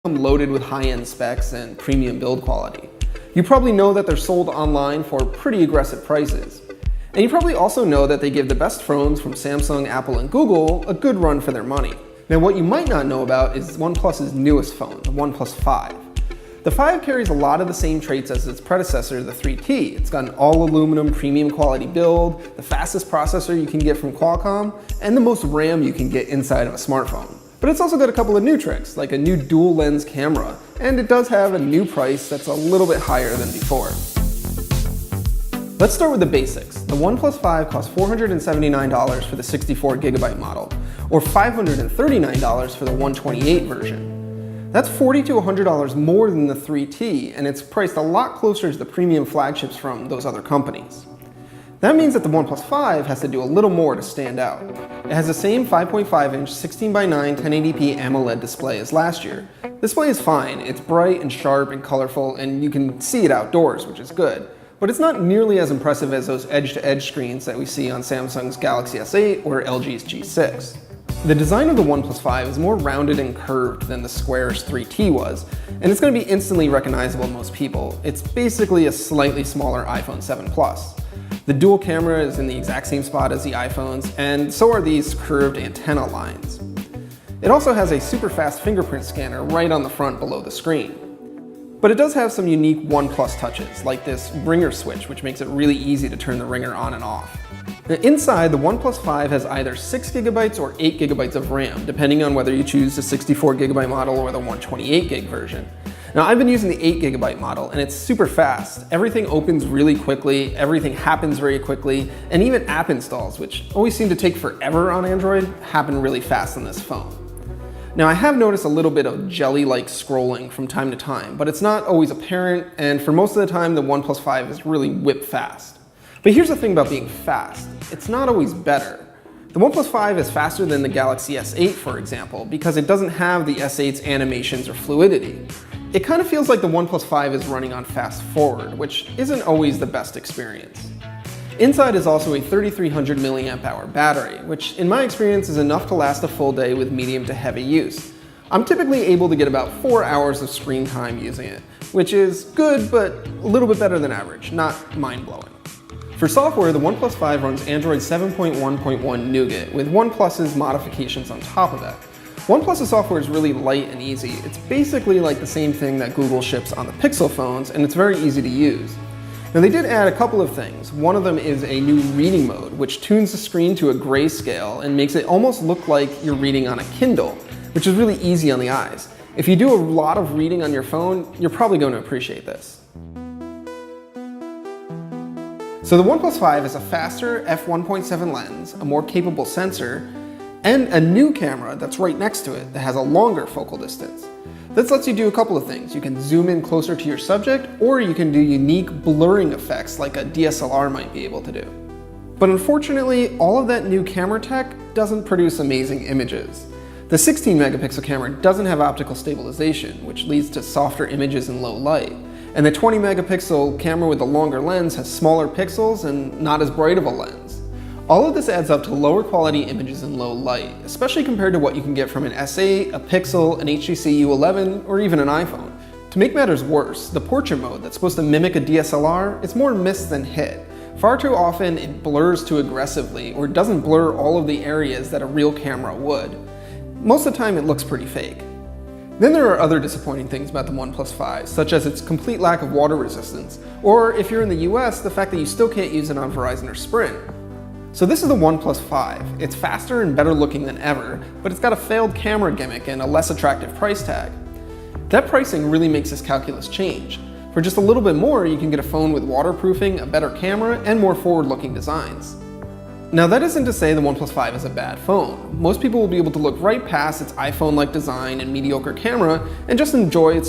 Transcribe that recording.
come loaded with high-end specs and premium build quality. You probably know that they're sold online for pretty aggressive prices. And you probably also know that they give the best phones from Samsung, Apple, and Google a good run for their money. Now what you might not know about is OnePlus's newest phone, the OnePlus 5. The 5 carries a lot of the same traits as its predecessor, the 3T. It's got an all-aluminum premium quality build, the fastest processor you can get from Qualcomm, and the most RAM you can get inside of a smartphone. But it's also got a couple of new tricks, like a new dual lens camera, and it does have a new price that's a little bit higher than before. Let's start with the basics. The OnePlus 5 costs $479 for the 64GB model, or $539 for the 128 version. That's $40 to $100 more than the 3T, and it's priced a lot closer to the premium flagships from those other companies. That means that the OnePlus 5 has to do a little more to stand out. It has the same 5.5-inch 16:9 1080p AMOLED display as last year. The display is fine, it's bright and sharp and colorful, and you can see it outdoors, which is good. But it's not nearly as impressive as those edge-to-edge screens that we see on Samsung's Galaxy S8 or LG's G6. The design of the OnePlus 5 is more rounded and curved than the squarish 3T was, and it's going to be instantly recognizable to most people. It's basically a slightly smaller iPhone 7 Plus. The dual camera is in the exact same spot as the iPhones, and so are these curved antenna lines. It also has a super fast fingerprint scanner right on the front below the screen. But it does have some unique OnePlus touches, like this ringer switch, which makes it really easy to turn the ringer on and off. Now, inside, the OnePlus 5 has either 6GB or 8GB of RAM, depending on whether you choose the 64GB model or the 128GB version. Now, I've been using the 8GB model, and it's super fast. Everything opens really quickly, everything happens very quickly, and even app installs, which always seem to take forever on Android, happen really fast on this phone. Now, I have noticed a little bit of jelly-like scrolling from time to time, but it's not always apparent, and for most of the time, the OnePlus 5 is really whip fast. But here's the thing about being fast. It's not always better. The OnePlus 5 is faster than the Galaxy S8, for example, because it doesn't have the S8's animations or fluidity. It kind of feels like the OnePlus 5 is running on fast forward, which isn't always the best experience. Inside is also a 3300 mAh battery, which in my experience is enough to last a full day with medium to heavy use. I'm typically able to get about 4 hours of screen time using it, which is good, but a little bit better than average, not mind-blowing. For software, the OnePlus 5 runs Android 7.1.1 Nougat, with OnePlus's modifications on top of that. OnePlus's software is really light and easy. It's basically like the same thing that Google ships on the Pixel phones, and it's very easy to use. Now, they did add a couple of things. One of them is a new reading mode, which tunes the screen to a grayscale and makes it almost look like you're reading on a Kindle, which is really easy on the eyes. If you do a lot of reading on your phone, you're probably going to appreciate this. So the OnePlus 5 is a faster f1.7 lens, a more capable sensor, and a new camera that's right next to it that has a longer focal distance. This lets you do a couple of things. You can zoom in closer to your subject, or you can do unique blurring effects like a DSLR might be able to do. But unfortunately, all of that new camera tech doesn't produce amazing images. The 16 megapixel camera doesn't have optical stabilization, which leads to softer images in low light. And the 20 megapixel camera with the longer lens has smaller pixels and not as bright of a lens. All of this adds up to lower quality images in low light, especially compared to what you can get from an S8, a Pixel, an HTC U11, or even an iPhone. To make matters worse, the portrait mode that's supposed to mimic a DSLR is more miss than hit. Far too often it blurs too aggressively or doesn't blur all of the areas that a real camera would. Most of the time it looks pretty fake. Then there are other disappointing things about the OnePlus 5, such as its complete lack of water resistance, or if you're in the US, the fact that you still can't use it on Verizon or Sprint. So this is the OnePlus 5. It's faster and better looking than ever, but it's got a failed camera gimmick and a less attractive price tag. That pricing really makes this calculus change. For just a little bit more, you can get a phone with waterproofing, a better camera, and more forward-looking designs. Now that isn't to say the OnePlus 5 is a bad phone. Most people will be able to look right past its iPhone-like design and mediocre camera and just enjoy its